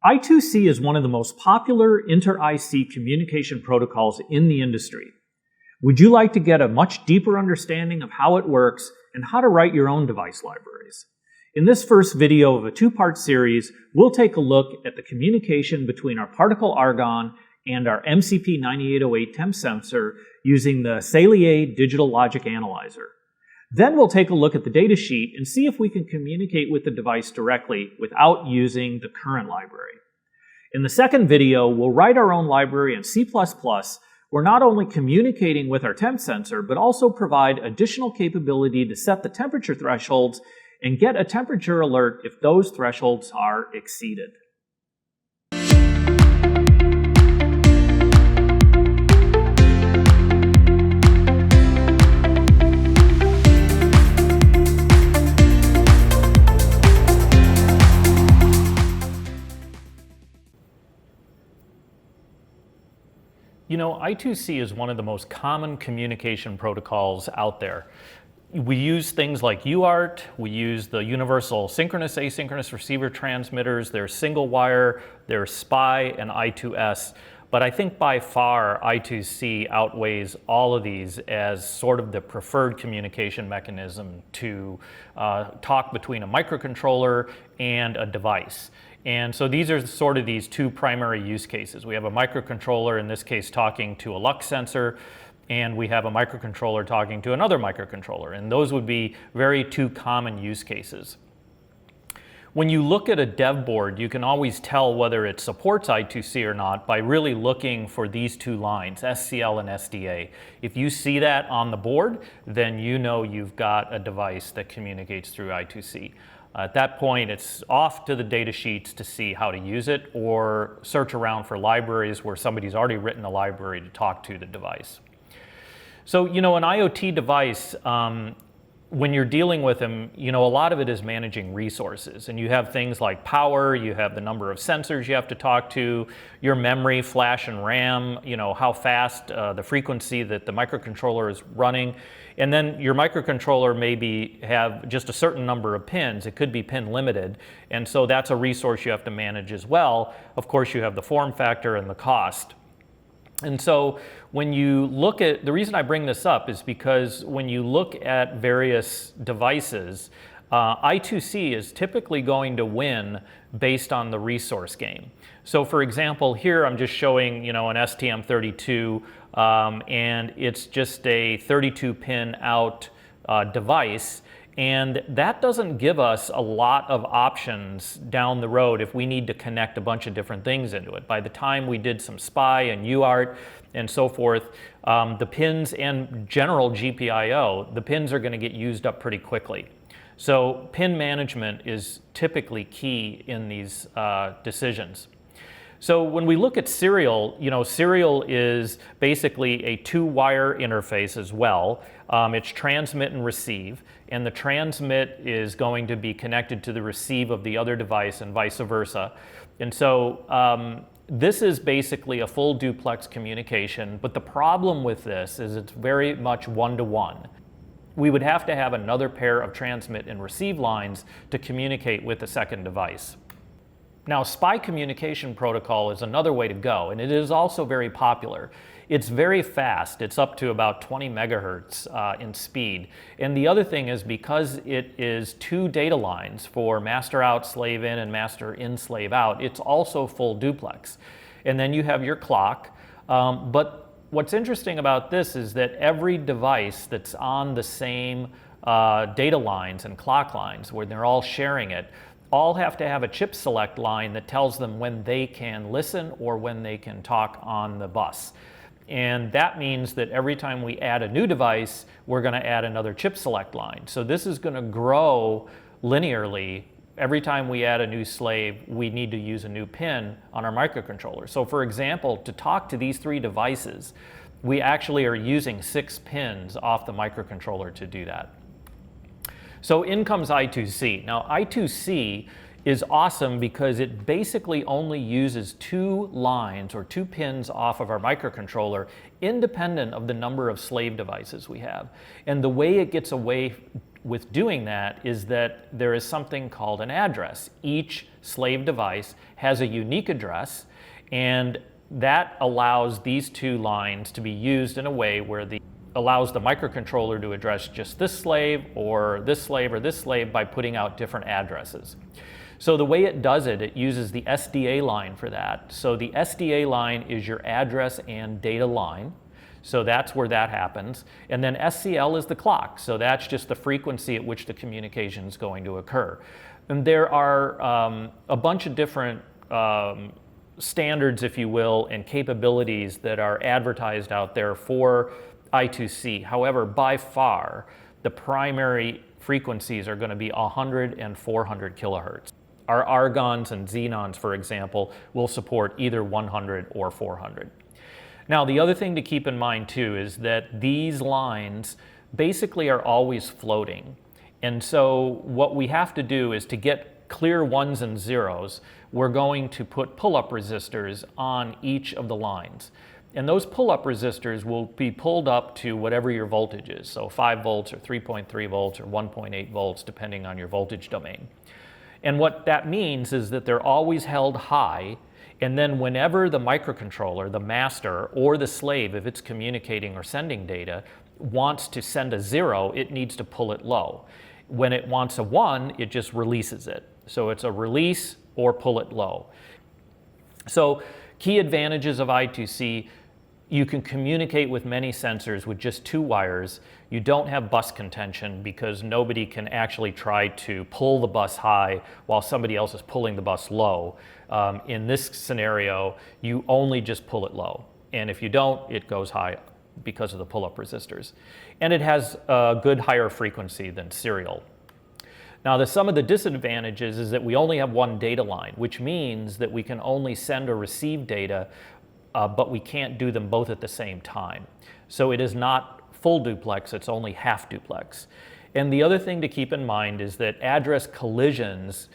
I2C is one of the most popular inter-IC communication protocols in the industry. Would you like to get a much deeper understanding of how it works and how to write your own device libraries? In this first video of a two-part series, we'll take a look at the communication between our particle argon and our MCP9808 Temp sensor using the Saleae Digital Logic Analyzer. Then we'll take a look at the datasheet and see if we can communicate with the device directly without using the current library. In the second video, we'll write our own library in C++. We're not only communicating with our temp sensor, but also provide additional capability to set the temperature thresholds and get a temperature alert if those thresholds are exceeded. You know, I2C is one of the most common communication protocols out there. We use things like UART, we use the universal synchronous asynchronous receiver transmitters, there's single wire, there's SPI and I2S, but I think by far I2C outweighs all of these as sort of the preferred communication mechanism to talk between a microcontroller and a device. And so these are sort of these two primary use cases. We have a microcontroller, in this case talking to a lux sensor, and we have a microcontroller talking to another microcontroller. And those would be very two common use cases. When you look at a dev board, you can always tell whether it supports I2C or not by really looking for these two lines, SCL and SDA. If you see that on the board, then you know you've got a device that communicates through I2C. At that point, it's off to the data sheets to see how to use it or search around for libraries where somebody's already written a library to talk to the device. So, you know, an IoT device, when you're dealing with them, you know, a lot of it is managing resources. And you have things like power, you have the number of sensors you have to talk to, your memory, flash and RAM, you know, how fast, the frequency that the microcontroller is running. And then your microcontroller maybe have just a certain number of pins. It could be pin limited. And so that's a resource you have to manage as well. Of course, you have the form factor and the cost. And so when you look at, the reason I bring this up is because when you look at various devices, I2C is typically going to win based on the resource game. So for example, here I'm just showing, you know, an STM32, and it's just a 32-pin out device. And that doesn't give us a lot of options down the road if we need to connect a bunch of different things into it. By the time we did some SPI and UART and so forth, the pins and general GPIO, the pins are going to get used up pretty quickly. So pin management is typically key in these decisions. So when we look at serial, you know, serial is basically a two-wire interface as well. It's transmit and receive, and the transmit is going to be connected to the receive of the other device and vice versa. And so this is basically a full duplex communication, but the problem with this is it's very much one-to-one. We would have to have another pair of transmit and receive lines to communicate with the second device. Now, SPI communication protocol is another way to go, and it is also very popular. It's very fast. It's up to about 20 megahertz in speed. And the other thing is because it is two data lines for master out, slave in, and master in, slave out, it's also full duplex. And then you have your clock. But what's interesting about this is that every device that's on the same data lines and clock lines, where they're all sharing it, all have to have a chip select line that tells them when they can listen or when they can talk on the bus. And that means that every time we add a new device, we're going to add another chip select line. So this is going to grow linearly. Every time we add a new slave, we need to use a new pin on our microcontroller. So for example, to talk to these three devices, we actually are using 6 pins off the microcontroller to do that. So in comes I2C. Now I2C is awesome because it basically only uses 2 lines or 2 pins off of our microcontroller independent of the number of slave devices we have. And the way it gets away with doing that is that there is something called an address. Each slave device has a unique address, and that allows these 2 lines to be used in a way where allows the microcontroller to address just this slave or this slave or this slave by putting out different addresses. So the way it does it, it uses the SDA line for that. So the SDA line is your address and data line. So that's where that happens. And then SCL is the clock. So that's just the frequency at which the communication is going to occur. And there are a bunch of different standards, if you will, and capabilities that are advertised out there for I2C. However, by far, the primary frequencies are going to be 100 and 400 kilohertz. Our argons and xenons, for example, will support either 100 or 400. Now, the other thing to keep in mind too is that these lines basically are always floating. And so what we have to do is to get clear 1s and 0s, we're going to put pull-up resistors on each of the lines. And those pull-up resistors will be pulled up to whatever your voltage is, so 5 volts or 3.3 volts or 1.8 volts, depending on your voltage domain. And what that means is that they're always held high, and then whenever the microcontroller, the master, or the slave, if it's communicating or sending data, wants to send a 0, it needs to pull it low. When it wants a 1, it just releases it. So it's a release or pull it low. So key advantages of I2C: you can communicate with many sensors with just 2 wires. You don't have bus contention because nobody can actually try to pull the bus high while somebody else is pulling the bus low. In this scenario, you only just pull it low. And if you don't, it goes high because of the pull-up resistors. And it has a good higher frequency than serial. Now, some of the disadvantages is that we only have 1 data line, which means that we can only send or receive data, but we can't do them both at the same time. So it is not full duplex, it's only half duplex. And the other thing to keep in mind is that address collisions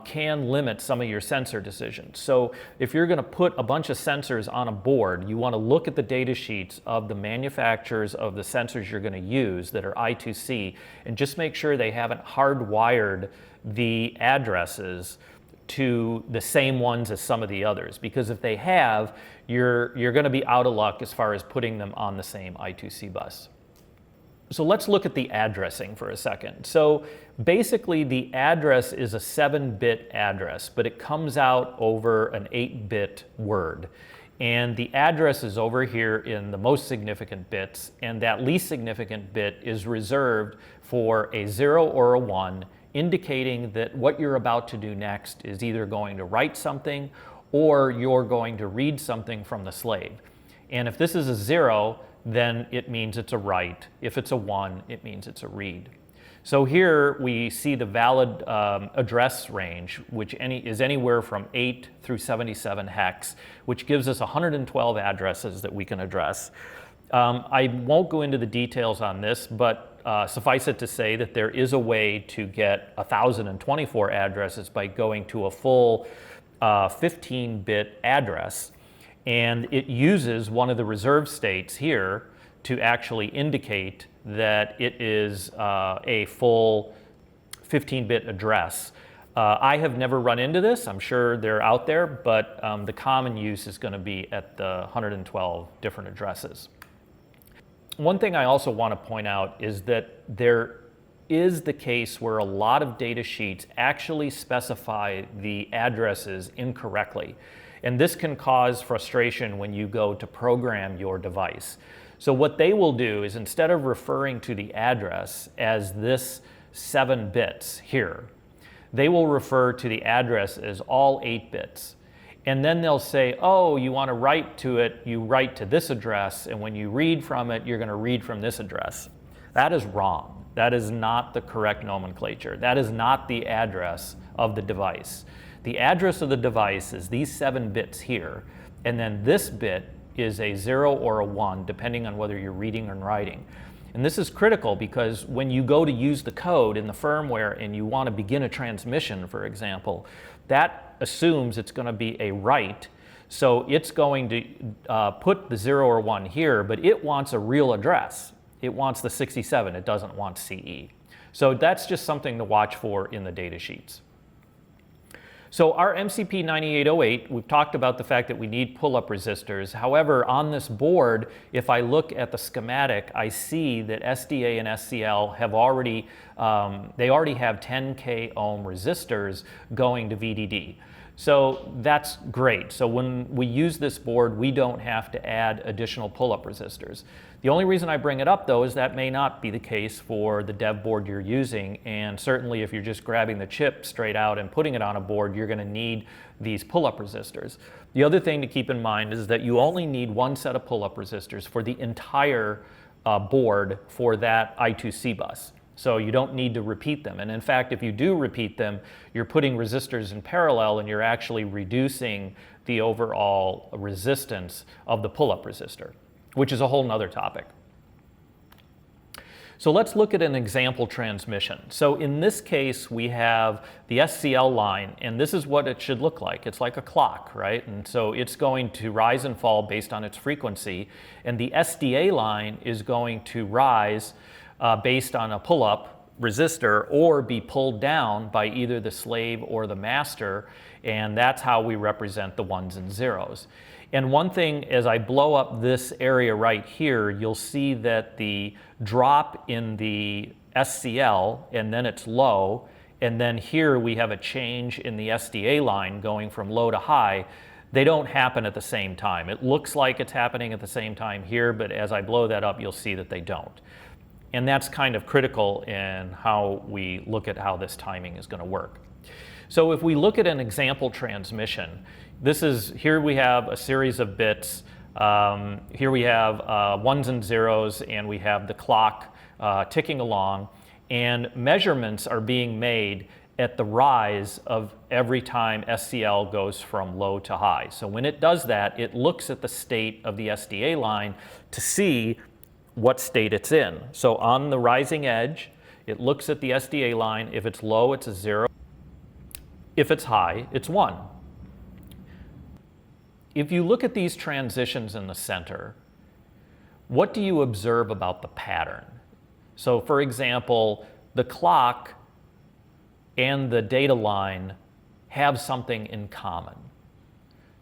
can limit some of your sensor decisions. So if you're going to put a bunch of sensors on a board, you want to look at the data sheets of the manufacturers of the sensors you're going to use that are I2C, and just make sure they haven't hardwired the addresses to the same ones as some of the others, because if they have, you're going to be out of luck as far as putting them on the same I2C bus. So let's look at the addressing for a second. So basically the address is a 7-bit address, but it comes out over an 8-bit word. And the address is over here in the most significant bits, and that least significant bit is reserved for a 0 or a 1, indicating that what you're about to do next is either going to write something or you're going to read something from the slave. And if this is a 0, then it means it's a write. If it's a 1, it means it's a read. So here we see the valid address range, which is anywhere from 8 through 77 hex, which gives us 112 addresses that we can address. I won't go into the details on this, but suffice it to say that there is a way to get 1,024 addresses by going to a full 15-bit address. And it uses one of the reserve states here to actually indicate that it is a full 15-bit address. I have never run into this. I'm sure they're out there, but the common use is going to be at the 112 different addresses. One thing I also want to point out is that there is the case where a lot of data sheets actually specify the addresses incorrectly. And this can cause frustration when you go to program your device. So what they will do is, instead of referring to the address as this 7 bits here, they will refer to the address as all 8 bits. And then they'll say, oh, you want to write to it, you write to this address, and when you read from it, you're going to read from this address. That is wrong. That is not the correct nomenclature. That is not the address of the device. The address of the device is these 7 bits here, and then this bit is a 0 or a 1, depending on whether you're reading or writing. And this is critical because when you go to use the code in the firmware and you want to begin a transmission, for example, that assumes it's going to be a write. So it's going to put the 0 or 1 here, but it wants a real address. It wants the 67. It doesn't want CE. So that's just something to watch for in the data sheets. So our MCP9808, we've talked about the fact that we need pull-up resistors. However, on this board, if I look at the schematic, I see that SDA and SCL have already, they already have 10K ohm resistors going to VDD. So that's great. So when we use this board, we don't have to add additional pull-up resistors. The only reason I bring it up, though, is that may not be the case for the dev board you're using, and certainly if you're just grabbing the chip straight out and putting it on a board, you're going to need these pull-up resistors. The other thing to keep in mind is that you only need one set of pull-up resistors for the entire board for that I2C bus. So you don't need to repeat them. And in fact, if you do repeat them, you're putting resistors in parallel and you're actually reducing the overall resistance of the pull-up resistor, which is a whole nother topic. So let's look at an example transmission. So in this case, we have the SCL line, and this is what it should look like. It's like a clock, right? And so it's going to rise and fall based on its frequency. And the SDA line is going to rise based on a pull-up resistor or be pulled down by either the slave or the master, and that's how we represent the ones and zeros. And one thing, as I blow up this area right here, you'll see that the drop in the SCL, and then it's low, and then here we have a change in the SDA line going from low to high. They don't happen at the same time. It looks like it's happening at the same time here, but as I blow that up, you'll see that they don't. And that's kind of critical in how we look at how this timing is going to work. So if we look at an example transmission, here we have a series of bits. Here we have ones and zeros, and we have the clock ticking along, and measurements are being made at the rise of every time SCL goes from low to high. So when it does that, it looks at the state of the SDA line to see what state it's in. So on the rising edge, it looks at the SDA line. If it's low, it's a 0. If it's high, it's 1. If you look at these transitions in the center, what do you observe about the pattern? So for example, the clock and the data line have something in common.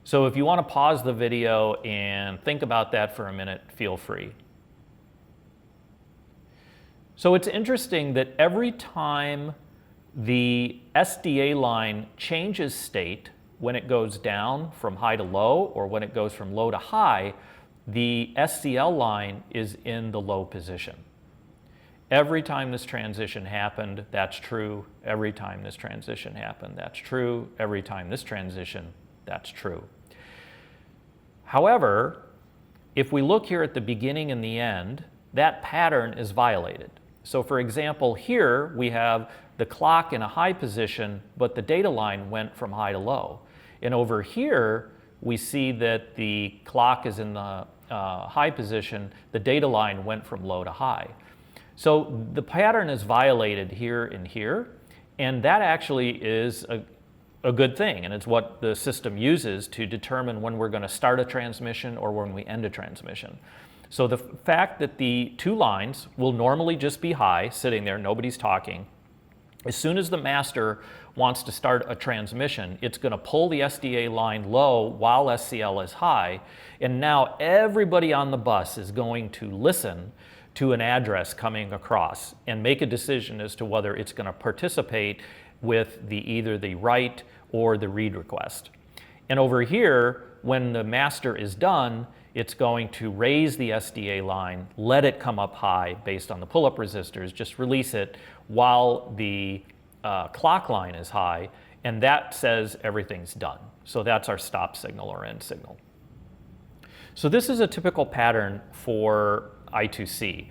So if you want to pause the video and think about that for a minute, feel free. So it's interesting that every time the SDA line changes state, when it goes down from high to low or when it goes from low to high, the SCL line is in the low position. Every time this transition happened, that's true. Every time this transition happened, that's true. Every time this transition, that's true. However, if we look here at the beginning and the end, that pattern is violated. So for example, here we have the clock in a high position, but the data line went from high to low. And over here, we see that the clock is in the high position, the data line went from low to high. So the pattern is violated here and here, and that actually is a good thing, and it's what the system uses to determine when we're going to start a transmission or when we end a transmission. So the fact that the two lines will normally just be high, sitting there, nobody's talking, as soon as the master wants to start a transmission, it's going to pull the SDA line low while SCL is high, and now everybody on the bus is going to listen to an address coming across and make a decision as to whether it's going to participate with either the write or the read request. And over here, when the master is done, it's going to raise the SDA line, let it come up high based on the pull-up resistors, just release it while the clock line is high, and that says everything's done. So that's our stop signal or end signal. So this is a typical pattern for I2C.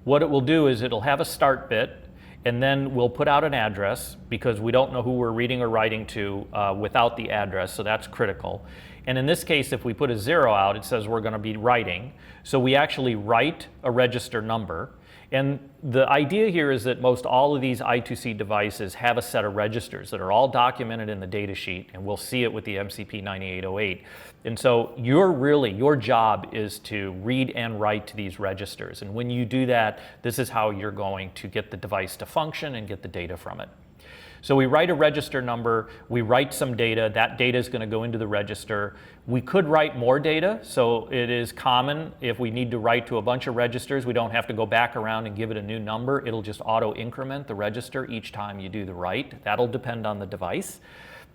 What it will do is it'll have a start bit, and then we'll put out an address because we don't know who we're reading or writing to without the address, so that's critical. And in this case, if we put a 0 out, it says we're going to be writing. So we actually write a register number, And the idea here is that most all of these I2C devices have a set of registers that are all documented in the data sheet, and we'll see it with the MCP9808. And so your job is to read and write to these registers. And when you do that, this is how you're going to get the device to function and get the data from it. So we write a register number, we write some data, that data is going to go into the register. We could write more data, so it is common if we need to write to a bunch of registers, we don't have to go back around and give it a new number. It'll just auto-increment the register each time you do the write. That'll depend on the device.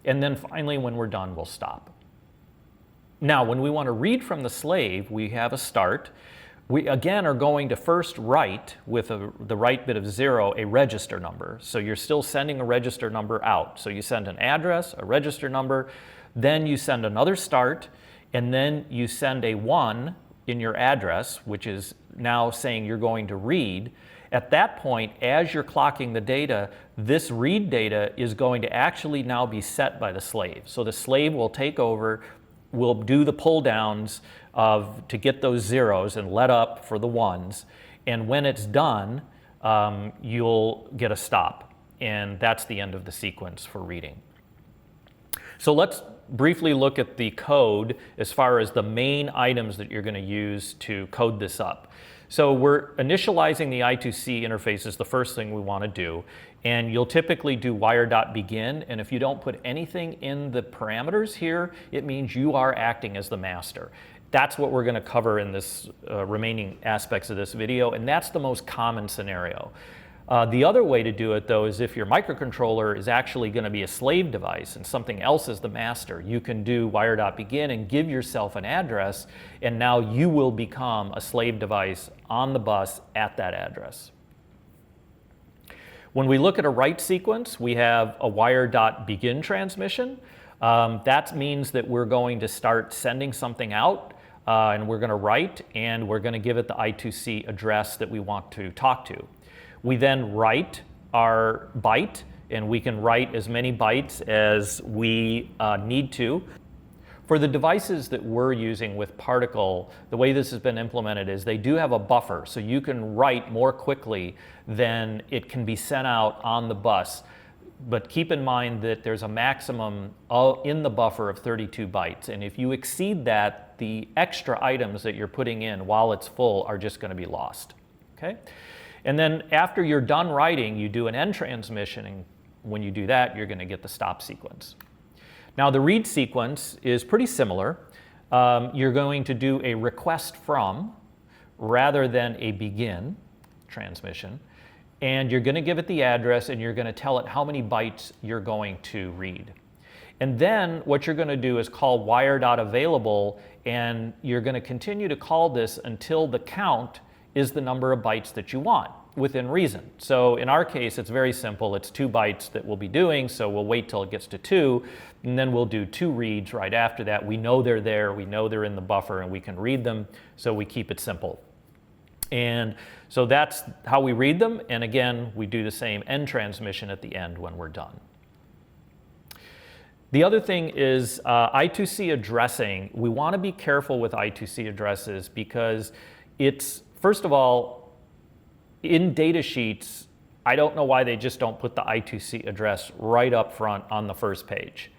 And then finally, when we're done, we'll stop. Now, when we want to read from the slave, we have a start. We again are going to first write with the write bit of 0 a register number. So you're still sending a register number out. So you send an address, a register number, then you send another start, and then you send a 1 in your address, which is now saying you're going to read. At that point, as you're clocking the data, this read data is going to actually now be set by the slave. So the slave will take over, will do the pull downs to get those zeros and let up for the ones. And when it's done, you'll get a stop. And that's the end of the sequence for reading. So let's briefly look at the code as far as the main items that you're going to use to code this up. So we're initializing the I2C interface is the first thing we want to do. And you'll typically do wire.begin. And if you don't put anything in the parameters here, it means you are acting as the master. That's what we're going to cover in this remaining aspects of this video, and that's the most common scenario. The other way to do it, though, is if your microcontroller is actually going to be a slave device and something else is the master, you can do wire.begin and give yourself an address, and now you will become a slave device on the bus at that address. When we look at a write sequence, we have a wire.begin transmission. That means that we're going to start sending something out. And we're going to write, and we're going to give it the I2C address that we want to talk to. We then write our byte, and we can write as many bytes as we need to. For the devices that we're using with Particle, the way this has been implemented is they do have a buffer, so you can write more quickly than it can be sent out on the bus. But keep in mind that there's a maximum in the buffer of 32 bytes. And if you exceed that, the extra items that you're putting in while it's full are just going to be lost. Okay? And then after you're done writing, you do an end transmission. And when you do that, you're going to get the stop sequence. Now, the read sequence is pretty similar. You're going to do a request from rather than a begin transmission. And you're going to give it the address, and you're going to tell it how many bytes you're going to read. And then what you're going to do is call wire.available, and you're going to continue to call this until the count is the number of bytes that you want, within reason. So in our case, it's very simple. It's 2 bytes that we'll be doing, so we'll wait till it gets to 2, and then we'll do 2 reads right after that. We know they're there, we know they're in the buffer, and we can read them, so we keep it simple. And so that's how we read them. And again, we do the same end transmission at the end when we're done. The other thing is I2C addressing. We want to be careful with I2C addresses because it's, first of all, in data sheets, I don't know why they just don't put the I2C address right up front on the first page.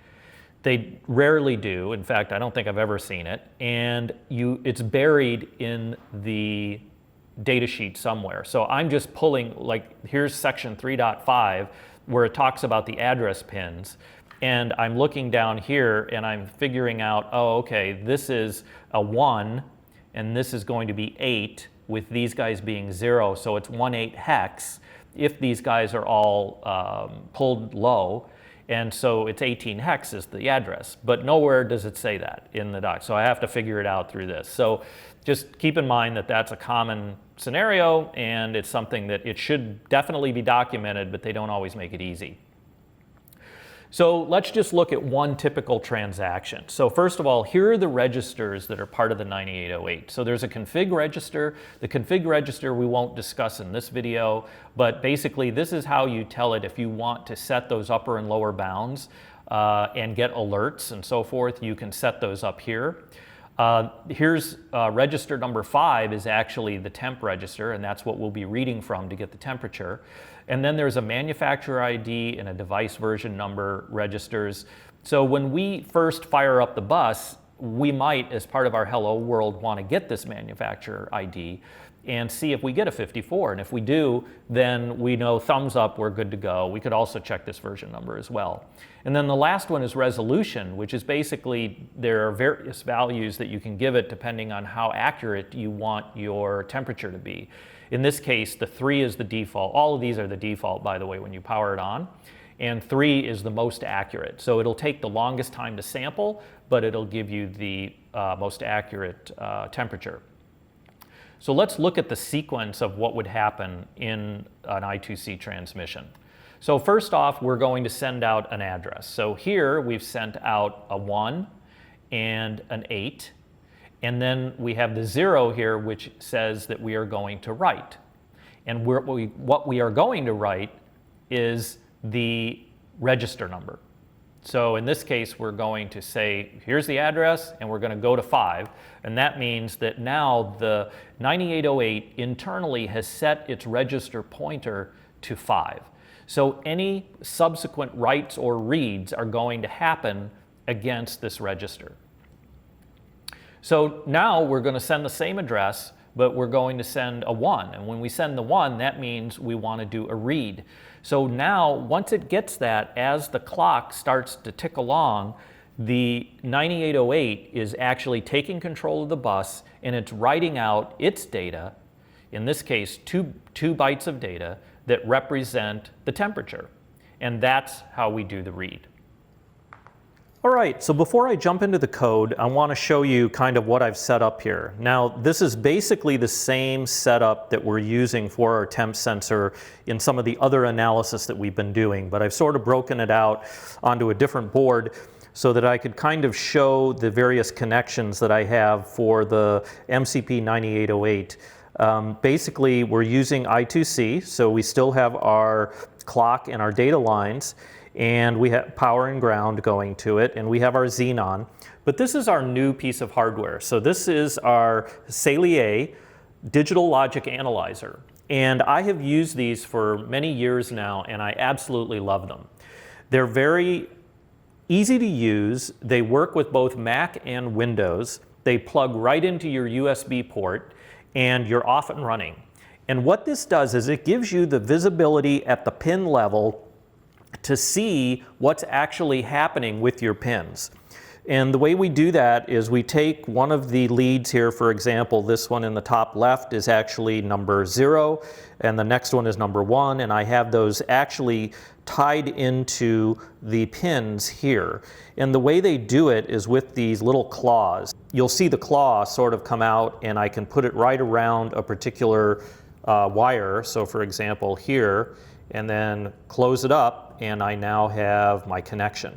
They rarely do. In fact, I don't think I've ever seen it. And it's buried in the data sheet somewhere. So I'm just pulling, like, here's section 3.5 where it talks about the address pins. And I'm looking down here and I'm figuring out, oh, okay, this is a 1 and this is going to be 8 with these guys being 0. So it's 1/8 hex if these guys are all pulled low. And so it's 18 hex is the address, but nowhere does it say that in the doc. So I have to figure it out through this. So just keep in mind that that's a common scenario, and it's something that it should definitely be documented, but they don't always make it easy. So let's just look at one typical transaction. So first of all, here are the registers that are part of the 9808. So there's a config register. The config register we won't discuss in this video, but basically this is how you tell it if you want to set those upper and lower bounds and get alerts and so forth. You can set those up here. Here's register number 5 is actually the temp register, and that's what we'll be reading from to get the temperature. And then there's a manufacturer ID and a device version number registers. So when we first fire up the bus, we might, as part of our Hello World, want to get this manufacturer ID and see if we get a 54. And if we do, then we know thumbs up, we're good to go. We could also check this version number as well. And then the last one is resolution, which is basically there are various values that you can give it depending on how accurate you want your temperature to be. In this case, the 3 is the default. All of these are the default, by the way, when you power it on. And 3 is the most accurate. So it'll take the longest time to sample, but it'll give you the most accurate temperature. So let's look at the sequence of what would happen in an I2C transmission. So first off, we're going to send out an address. So here we've sent out a 1 and an 8. And then we have the 0 here, which says that we are going to write. And what we are going to write is the register number. So in this case, we're going to say, here's the address, and we're going to go to 5. And that means that now the 9808 internally has set its register pointer to 5. So any subsequent writes or reads are going to happen against this register. So now we're going to send the same address, but we're going to send a 1. And when we send the 1, that means we want to do a read. So now, once it gets that, as the clock starts to tick along, the 9808 is actually taking control of the bus, and it's writing out its data, in this case, two bytes of data that represent the temperature. And that's how we do the read. All right, so before I jump into the code, I want to show you kind of what I've set up here. Now, this is basically the same setup that we're using for our temp sensor in some of the other analysis that we've been doing, but I've sort of broken it out onto a different board so that I could kind of show the various connections that I have for the MCP9808. Basically, we're using I2C, so we still have our clock and our data lines, and we have power and ground going to it, and we have our Xenon. But this is our new piece of hardware. So this is our Saleae Digital Logic Analyzer. And I have used these for many years now, and I absolutely love them. They're very easy to use. They work with both Mac and Windows. They plug right into your USB port, and you're off and running. And what this does is it gives you the visibility at the pin level to see what's actually happening with your pins. And the way we do that is we take one of the leads here, for example, this one in the top left is actually number 0, and the next one is number 1, and I have those actually tied into the pins here. And the way they do it is with these little claws. You'll see the claw sort of come out, and I can put it right around a particular wire. So for example here, and then close it up, and I now have my connection.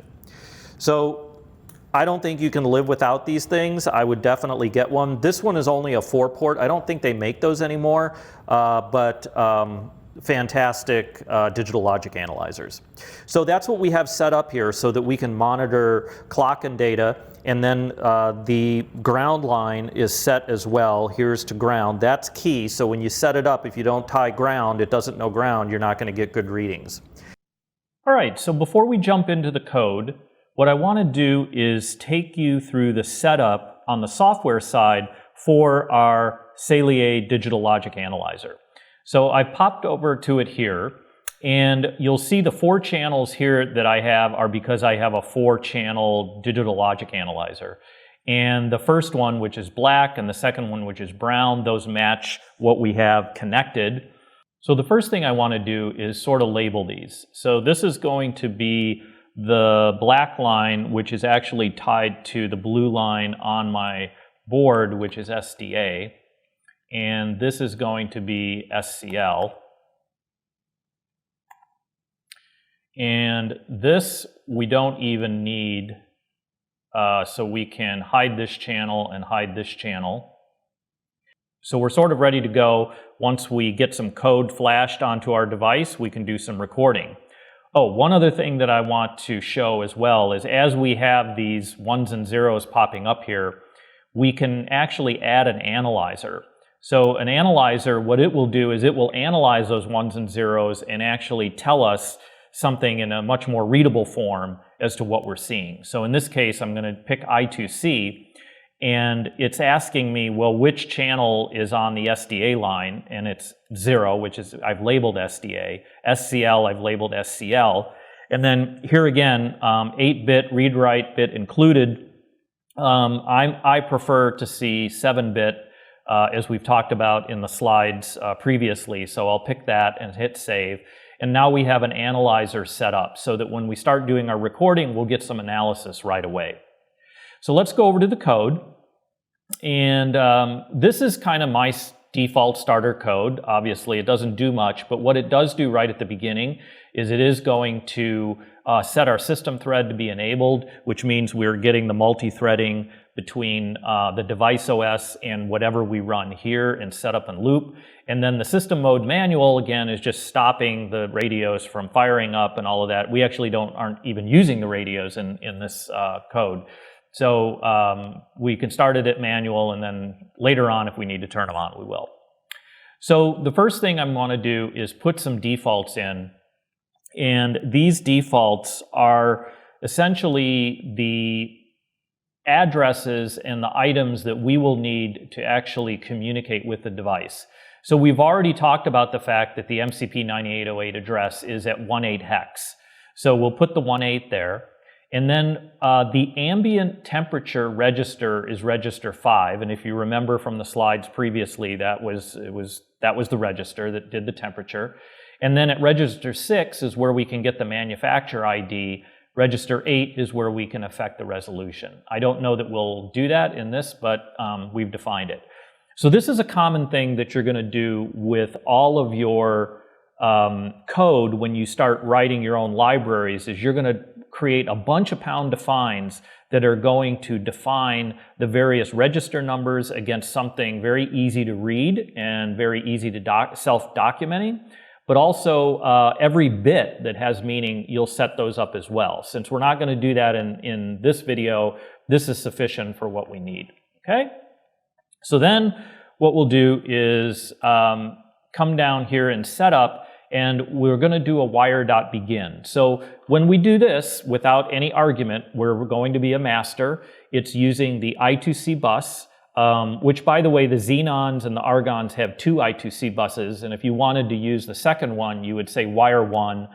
So I don't think you can live without these things. I would definitely get one. This one is only a 4-port. I don't think they make those anymore, but fantastic digital logic analyzers. So that's what we have set up here so that we can monitor clock and data, and then the ground line is set as well. Here's to ground. That's key. So when you set it up, if you don't tie ground, it doesn't know ground, you're not going to get good readings. All right, so before we jump into the code, what I want to do is take you through the setup on the software side for our Saleae Digital Logic Analyzer. So I popped over to it here, and you'll see the 4 channels here that I have are because I have a 4-channel digital logic analyzer. And the first one, which is black, and the second one, which is brown, those match what we have connected. So the first thing I want to do is sort of label these. So this is going to be the black line, which is actually tied to the blue line on my board, which is SDA. And this is going to be SCL. And this we don't even need, so we can hide this channel and hide this channel. So we're sort of ready to go. Once we get some code flashed onto our device, we can do some recording. Oh, one other thing that I want to show as well is as we have these 1s and 0s popping up here, we can actually add an analyzer. So an analyzer, what it will do is it will analyze those ones and zeros and actually tell us something in a much more readable form as to what we're seeing. So in this case, I'm going to pick I2C, and it's asking me, well, which channel is on the SDA line? And it's 0, which is, I've labeled SDA. SCL, I've labeled SCL. And then here again, 8-bit read-write bit included. I prefer to see 7-bit, as we've talked about in the slides previously. So I'll pick that and hit save. And now we have an analyzer set up so that when we start doing our recording, we'll get some analysis right away. So let's go over to the code. And this is kind of my default starter code. Obviously, it doesn't do much, but what it does do right at the beginning is it is going to set our system thread to be enabled, which means we're getting the multi-threading between the device OS and whatever we run here and set up and loop. And then the system mode manual, again, is just stopping the radios from firing up and all of that. We actually aren't even using the radios in this code. So we can start it at manual, and then later on, if we need to turn them on, we will. So the first thing I'm going to do is put some defaults in. And these defaults are essentially the addresses and the items that we will need to actually communicate with the device. So we've already talked about the fact that the MCP9808 address is at 18 hex. So we'll put the 18 there. And then the ambient temperature register is register 5. And if you remember from the slides previously, that was the register that did the temperature. And then at register 6 is where we can get the manufacturer ID. Register 8 is where we can affect the resolution. I don't know that we'll do that in this, but we've defined it. So this is a common thing that you're going to do with all of your code when you start writing your own libraries, is you're going to create a bunch of pound defines that are going to define the various register numbers against something very easy to read and very easy to self-documenting. But also every bit that has meaning, you'll set those up as well. Since we're not going to do that in this video, this is sufficient for what we need. Okay? So then what we'll do is come down here and set up, and we're going to do a wire.begin. So when we do this without any argument, we're going to be a master. It's using the I2C bus, which, by the way, the Xenons and the Argons have 2 I2C buses, and if you wanted to use the second one, you would say wire 1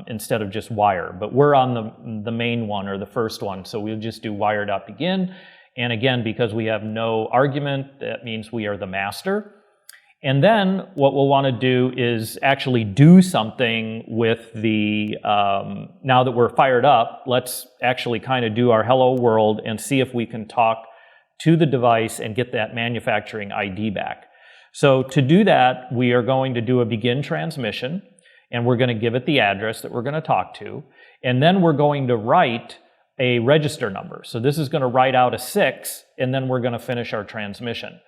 instead of just wire. But we're on the main one, or the first one, so we'll just do wire.begin. And again, because we have no argument, that means we are the master. And then what we'll want to do is actually do something with the, now that we're fired up, let's actually kind of do our hello world and see if we can talk to the device and get that manufacturing ID back. So to do that, we are going to do a begin transmission, and we're going to give it the address that we're going to talk to. And then we're going to write a register number. So this is going to write out a 6, and then we're going to finish our transmission.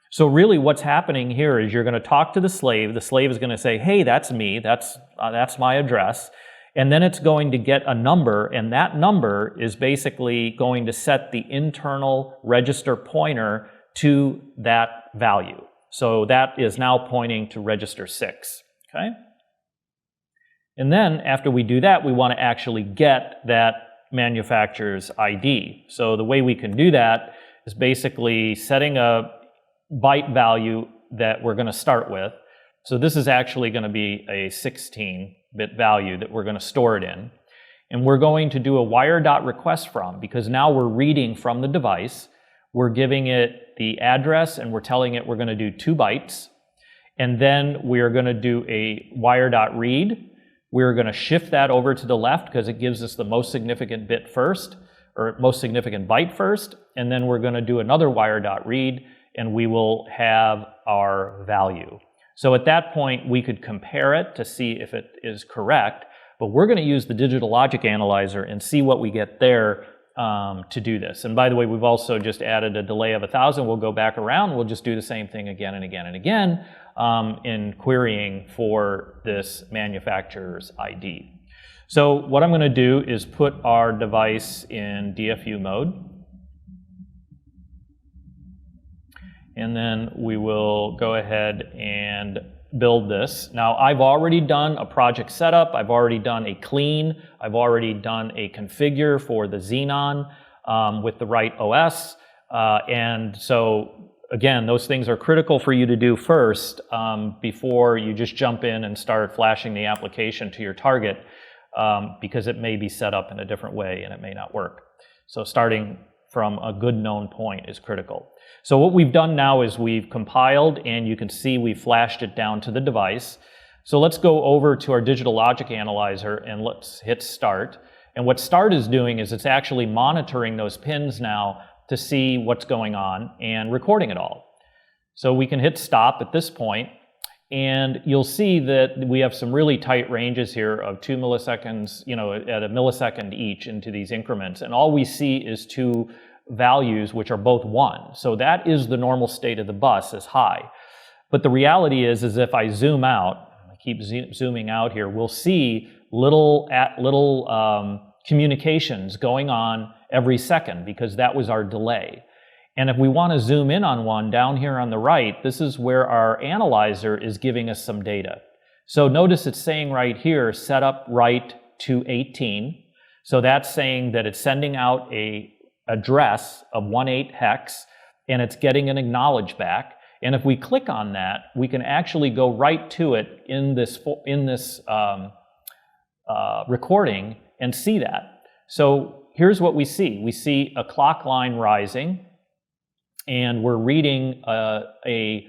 So really what's happening here is you're going to talk to the slave. The slave is going to say, hey, that's me, that's my address. And then it's going to get a number, and that number is basically going to set the internal register pointer to that value. So that is now pointing to register 6, okay? And then after we do that, we want to actually get that manufacturer's ID. So the way we can do that is basically setting a byte value that we're going to start with. So this is actually going to be a 16-bit value that we're going to store it in. And we're going to do a wire.requestFrom, because now we're reading from the device. We're giving it the address, and we're telling it we're going to do 2 bytes. And then we're going to do a wire.read. We're going to shift that over to the left because it gives us the most significant bit first, or most significant byte first. And then we're going to do another wire.read, and we will have our value. So at that point, we could compare it to see if it is correct, but we're going to use the Digital Logic Analyzer and see what we get there to do this. And by the way, we've also just added a delay of 1,000. We'll go back around. We'll just do the same thing again and again and again in querying for this manufacturer's ID. So what I'm going to do is put our device in DFU mode. and then we will go ahead and build this. Now, I've already done a project setup, I've already done a clean, I've already done a configure for the Xenon with the right OS, and so again, those things are critical for you to do first before you just jump in and start flashing the application to your target, because it may be set up in a different way and it may not work. So starting from a good known point is critical. So what we've done now is we've compiled, and you can see we flashed it down to the device. So let's go over to our Digital Logic Analyzer and let's hit start. And what start is doing is it's actually monitoring those pins now to see what's going on and recording it all. So we can hit stop at this point, and you'll see that we have some really tight ranges here of 2 milliseconds, at a millisecond each into these increments. And all we see is two values which are both 1. So that is the normal state of the bus, is high. But the reality is if I zoom out, I keep zooming out here, we'll see little communications going on every second, because that was our delay. And if we want to zoom in on one down here on the right, this is where our analyzer is giving us some data. So notice it's saying right here, set up write to 18. So that's saying that it's sending out a address of 18 hex, and it's getting an acknowledge back. And if we click on that, we can actually go right to it in this recording and see that. So here's what we see. We see a clock line rising, and we're reading a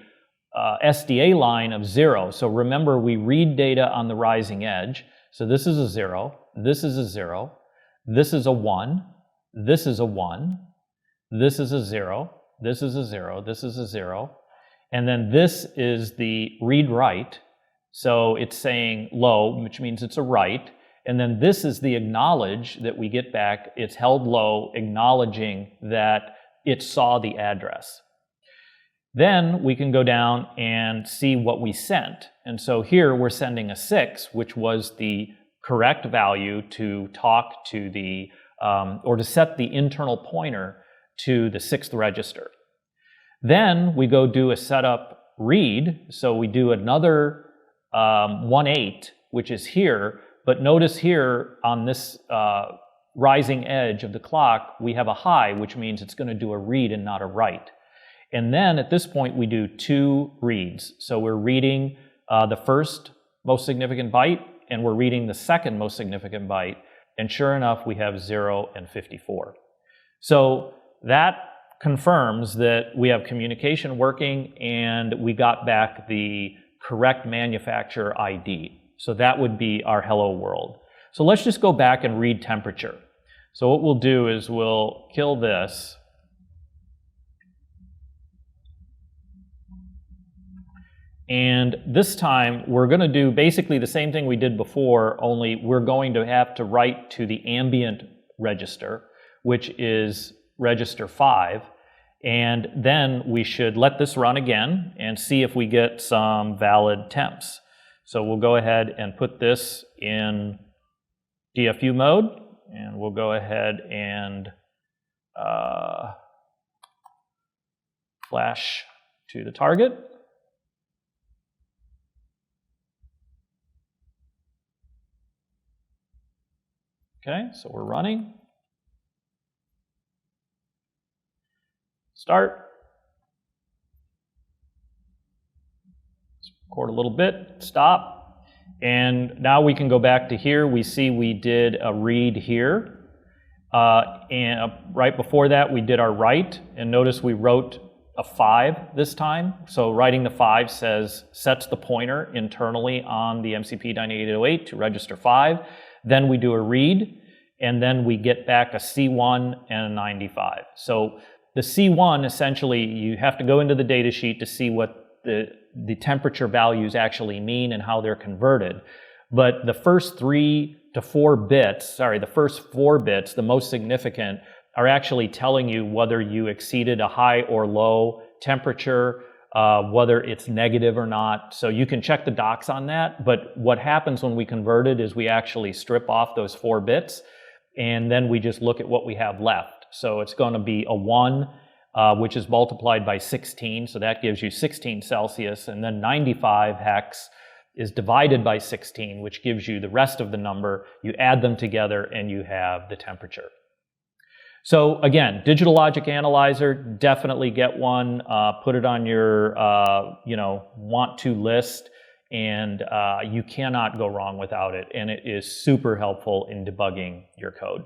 SDA line of 0. So remember, we read data on the rising edge. So this is a 0, this is a 0, this is a 1, this is a 1, this is a 0, this is a 0, this is a 0, and then this is the read-write. So it's saying low, which means it's a write. And then this is the acknowledge that we get back. It's held low, acknowledging that it saw the address. Then we can go down and see what we sent. And so here we're sending a 6, which was the correct value to talk to the, or to set the internal pointer to the 6th register. Then we go do a setup read. So we do another 18, which is here. But notice here on this rising edge of the clock, we have a high, which means it's going to do a read and not a write. And then at this point, we do 2 reads. So we're reading the first most significant byte, and we're reading the second most significant byte. And sure enough, we have 0 and 54. So that confirms that we have communication working, and we got back the correct manufacturer ID. So that would be our hello world. So let's just go back and read temperature. So what we'll do is we'll kill this. And this time we're going to do basically the same thing we did before, only we're going to have to write to the ambient register, which is register 5. And then we should let this run again and see if we get some valid temps. So we'll go ahead and put this in DFU mode, and we'll go ahead and flash to the target. Okay, so we're running. Start. Record a little bit, stop, and now we can go back to here. We see we did a read here, and right before that we did our write, and notice we wrote a 5 this time. So writing the 5 sets the pointer internally on the MCP9808 to register 5. Then we do a read, and then we get back a C1 and a 95. So the C1, essentially, you have to go into the data sheet to see what the temperature values actually mean and how they're converted. But the first 3 to 4 bits, the first 4 bits, the most significant, are actually telling you whether you exceeded a high or low temperature, whether it's negative or not. So you can check the docs on that. But what happens when we convert it is we actually strip off those 4 bits, and then we just look at what we have left. So it's going to be a 1 which is multiplied by 16, so that gives you 16 Celsius, and then 95 hex is divided by 16, which gives you the rest of the number. You add them together and you have the temperature. So again, Digital Logic Analyzer, definitely get one, put it on your want to list, and you cannot go wrong without it, and it is super helpful in debugging your code.